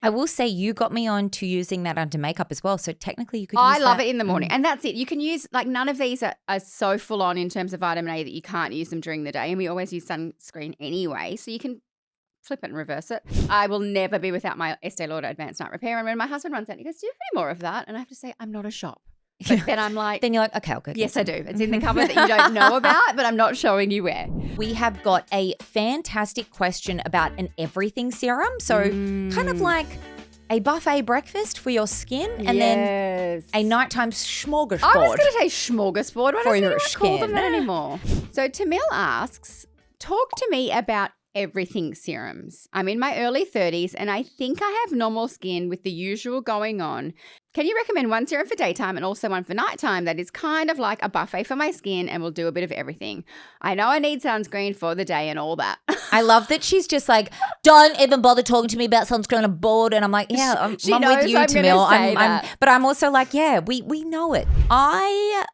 I will say you got me on to using that under makeup as well. So technically you could use I love that. it in the morning. And that's it. You can use, like, none of these are so full on in terms of vitamin A that you can't use them during the day. And we always use sunscreen anyway. So you can flip it and reverse it. I will never be without my Estee Lauder Advanced Night Repair. And when my husband runs out, he goes, do you have any more of that? And I have to say, I'm not a shop. But then I'm like, then you're like, okay, I'll go. Yes, I do. It's in the cupboard that you don't know about, but I'm not showing you where. We have got a fantastic question about an everything serum. So kind of like a buffet breakfast for your skin and then a nighttime smorgasbord. I was going to say smorgasbord. Why doesn't anyone call them that anymore? So Tamil asks, talk to me about everything serums. I'm in my early 30s and I think I have normal skin with the usual going on. Can you recommend one serum for daytime and also one for nighttime that is kind of like a buffet for my skin and will do a bit of everything? I know I need sunscreen for the day and all that. I love that she's just like, don't even bother talking to me about sunscreen, I'm bored. And I'm like, yeah, I'm with you, Tamil. But I'm also like, yeah, we know it. I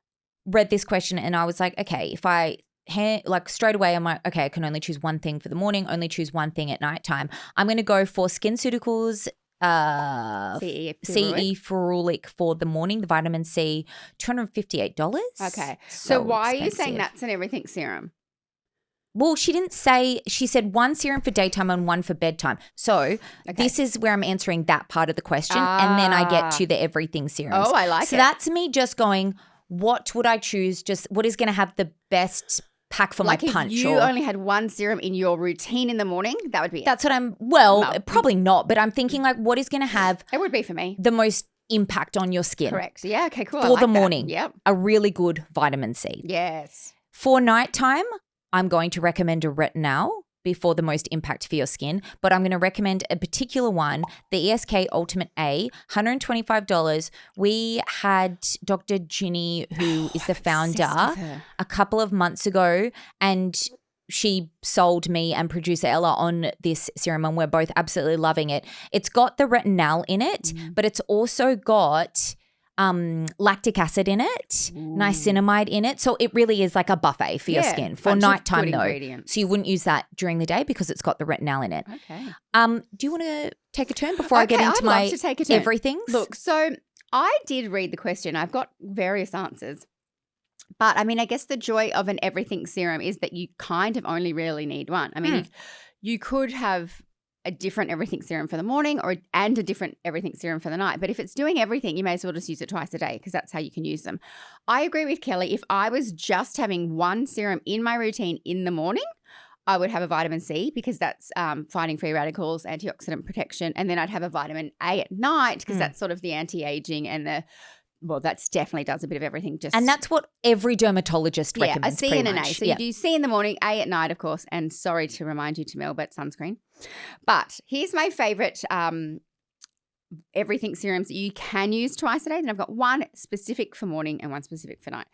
read this question and I was like, okay, if I straight away, I'm like, okay, I can only choose one thing for the morning, only choose one thing at nighttime. I'm going to go for SkinCeuticals CE Ferulic for the morning, the vitamin C, $258. Okay. So why are you saying that's an everything serum? Well, she didn't say, she said one serum for daytime and one for bedtime. So this is where I'm answering that part of the question and then I get to the everything serums. Oh, I like it. So that's me just going, what would I choose? Just what is going to have the best pack for my punch? If you only had one serum in your routine in the morning, that would be it. That's what probably not, but I'm thinking like what is going to have it would be for me the most impact on your skin. Correct. Yeah, okay, cool. For the morning. Yep. A really good vitamin C. Yes. For nighttime, I'm going to recommend a Retinol before the most impact for your skin, but I'm going to recommend a particular one, the ESK Ultimate A, $125. We had Dr. Ginny, who is the founder, a couple of months ago, and she sold me and producer Ella on this serum and we're both absolutely loving it. It's got the retinol in it, but it's also got lactic acid in it, niacinamide in it. So it really is like a buffet for your skin for nighttime though. So you wouldn't use that during the day because it's got the retinol in it. Okay. Do you want to take a turn before I get into my everything? Look, so I did read the question. I've got various answers. But I mean, I guess the joy of an everything serum is that you kind of only really need one. I mean, you could have a different everything serum for the morning and a different everything serum for the night. But if it's doing everything, you may as well just use it twice a day because that's how you can use them. I agree with Kelly. If I was just having one serum in my routine in the morning, I would have a vitamin C because that's fighting free radicals, antioxidant protection. And then I'd have a vitamin A at night because that's sort of the anti-aging and that's definitely does a bit of everything. And that's what every dermatologist recommends. A C and an A. So you do C in the morning, A at night, of course. And sorry to remind you, Tamil, but sunscreen. But here's my favorite everything serums that you can use twice a day. Then I've got one specific for morning and one specific for night.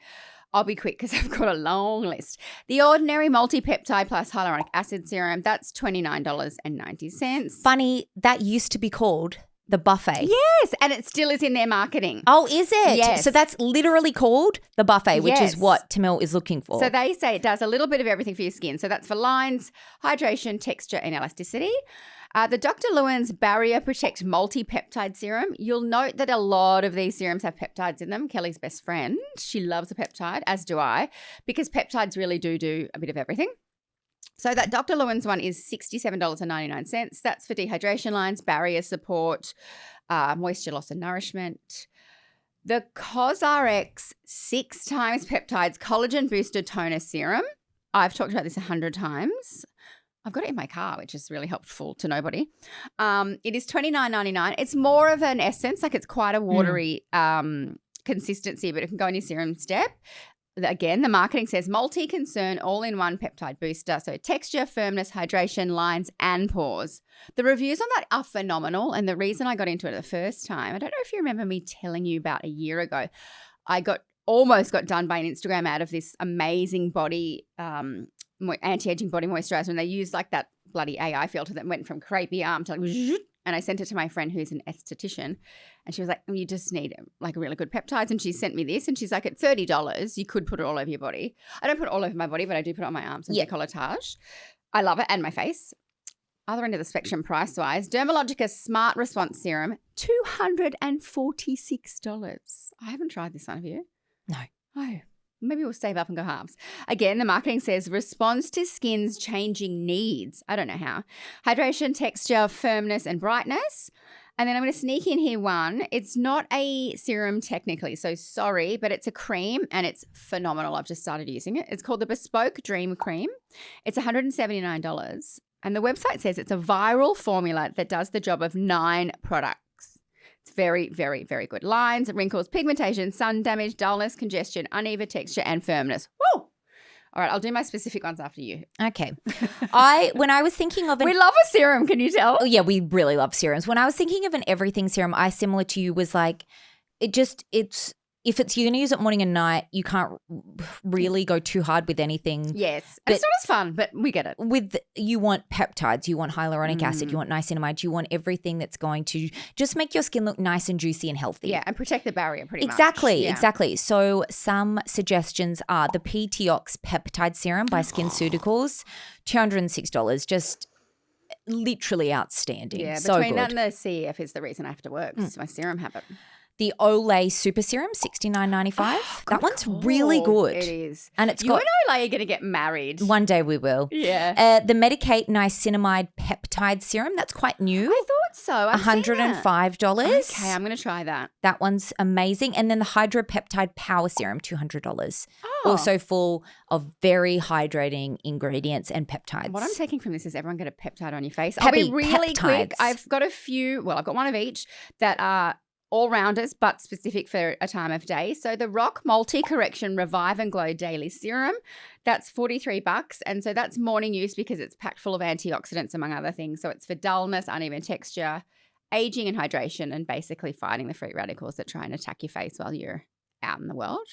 I'll be quick because I've got a long list. The Ordinary Multi-Peptide plus Hyaluronic Acid Serum, that's $29.90. Funny, that used to be called the buffet. Yes, and it still is in their marketing. Oh, is it? Yes. So that's literally called the buffet, which is what Tamil is looking for. So they say it does a little bit of everything for your skin. So that's for lines, hydration, texture, and elasticity. The Dr. Lewin's Barrier Protect Multi-Peptide Serum. You'll note that a lot of these serums have peptides in them. Kelly's best friend, she loves a peptide, as do I, because peptides really do a bit of everything. So that Dr. Lewin's one is $67.99. That's for dehydration lines, barrier support, moisture loss and nourishment. The CosRx 6 times peptides collagen booster toner serum. I've talked about this 100 times. I've got it in my car, which is really helpful to nobody. It is $29.99. It's more of an essence, like it's quite a watery consistency, but it can go in your serum step. Again, the marketing says multi-concern all-in-one peptide booster. So texture, firmness, hydration, lines, and pores. The reviews on that are phenomenal. And the reason I got into it the first time, I don't know if you remember me telling you about a year ago, I almost got done by an Instagram ad of this amazing body, anti-aging body moisturizer. And they used like that bloody AI filter that went from crepey arm to like, and I sent it to my friend who's an esthetician. And she was like, you just need like really good peptides. And she sent me this and she's like, at $30, you could put it all over your body. I don't put it all over my body, but I do put it on my arms and decolletage. I love it. And my face. other end of the spectrum price-wise, Dermalogica Smart Response Serum, $246. I haven't tried this one, have you? No. Oh, maybe we'll save up and go halves. Again, the marketing says responds to skin's changing needs. I don't know how. Hydration, texture, firmness, and brightness. And then I'm going to sneak in here one. It's not a serum technically, so sorry, but it's a cream and it's phenomenal. I've just started using it. It's called the Bespoke Dream Cream. It's $179. And the website says it's a viral formula that does the job of 9 products. It's very, very, very good. Lines, wrinkles, pigmentation, sun damage, dullness, congestion, uneven texture, and firmness. Woo! All right, I'll do my specific ones after you. Okay. When I was thinking of we love a serum, can you tell? Oh, yeah, we really love serums. When I was thinking of an everything serum, I, similar to you, was like, if you're going to use it morning and night, you can't really go too hard with anything. Yes. It's not as fun, but we get it. You want peptides, you want hyaluronic acid, you want niacinamide, you want everything that's going to just make your skin look nice and juicy and healthy. Yeah, and protect the barrier pretty much. Exactly. So some suggestions are the PTOX Peptide Serum by SkinCeuticals, $206, just literally outstanding. Yeah, so between good. that and the CEF is the reason I have to work. It's my serum habit. The Olay Super Serum, $69.95. That one's really good. It is. And it's you got... and Leigh are going to get married. One day we will. Yeah. The Medicate Niacinamide Peptide Serum, that's quite new. I thought so. $105. Okay, I'm going to try that. That one's amazing. And then the Hydropeptide Power Serum, $200. Oh. Also full of very hydrating ingredients and peptides. What I'm taking from this is everyone get a peptide on your face. Peppy, I'll be really quick. peptides. I've got I've got one of each that are all-rounders but specific for a time of day. So the Rock Multi-Correction Revive and Glow Daily Serum, that's $43. And so that's morning use because it's packed full of antioxidants, among other things. So it's for dullness, uneven texture, aging and hydration, and basically fighting the free radicals that try and attack your face while you're out in the world.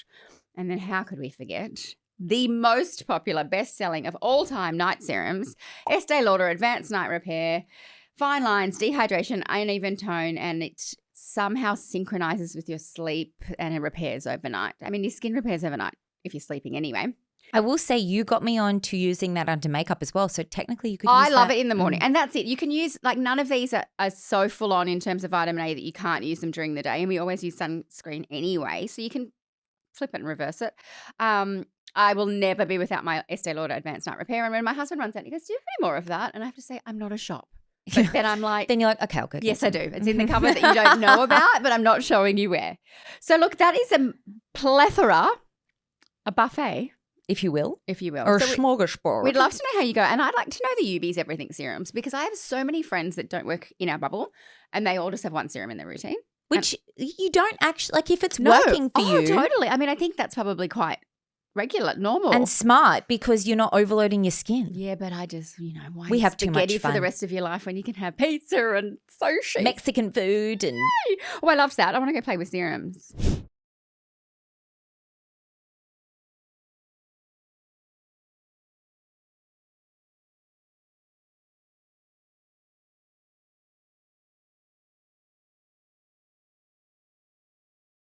And then how could we forget the most popular, best-selling of all-time night serums, Estee Lauder Advanced Night Repair, fine lines, dehydration, uneven tone, and it somehow synchronizes with your sleep and it repairs overnight. I mean, your skin repairs overnight if you're sleeping anyway. I will say you got me on to using that under makeup as well. So technically you could use I love that. it in the morning. And that's it. You can use, like, none of these are so full on in terms of vitamin A that you can't use them during the day. And we always use sunscreen anyway. So you can flip it and reverse it. I will never be without my Estee Lauder Advanced Night Repair. And when my husband runs out, he goes, do you have any more of that? And I have to say, I'm not a shop. But then I'm like, then you're like, okay, I'll go. Yes, I do. It's in the cupboard that you don't know about, but I'm not showing you where. So look, that is a plethora, a buffet, if you will. Or a smorgasbord. We'd love to know how you go. And I'd like to know the UB's Everything serums because I have so many friends that don't work in our bubble and they all just have one serum in their routine. Which you don't actually, like, if it's working for you. Totally. I mean, I think that's probably quite regular, normal. And smart because you're not overloading your skin. Yeah, but I just, why we have too much spaghetti fun for the rest of your life when you can have pizza and sushi. Mexican food and... Oh, I love that. I want to go play with serums.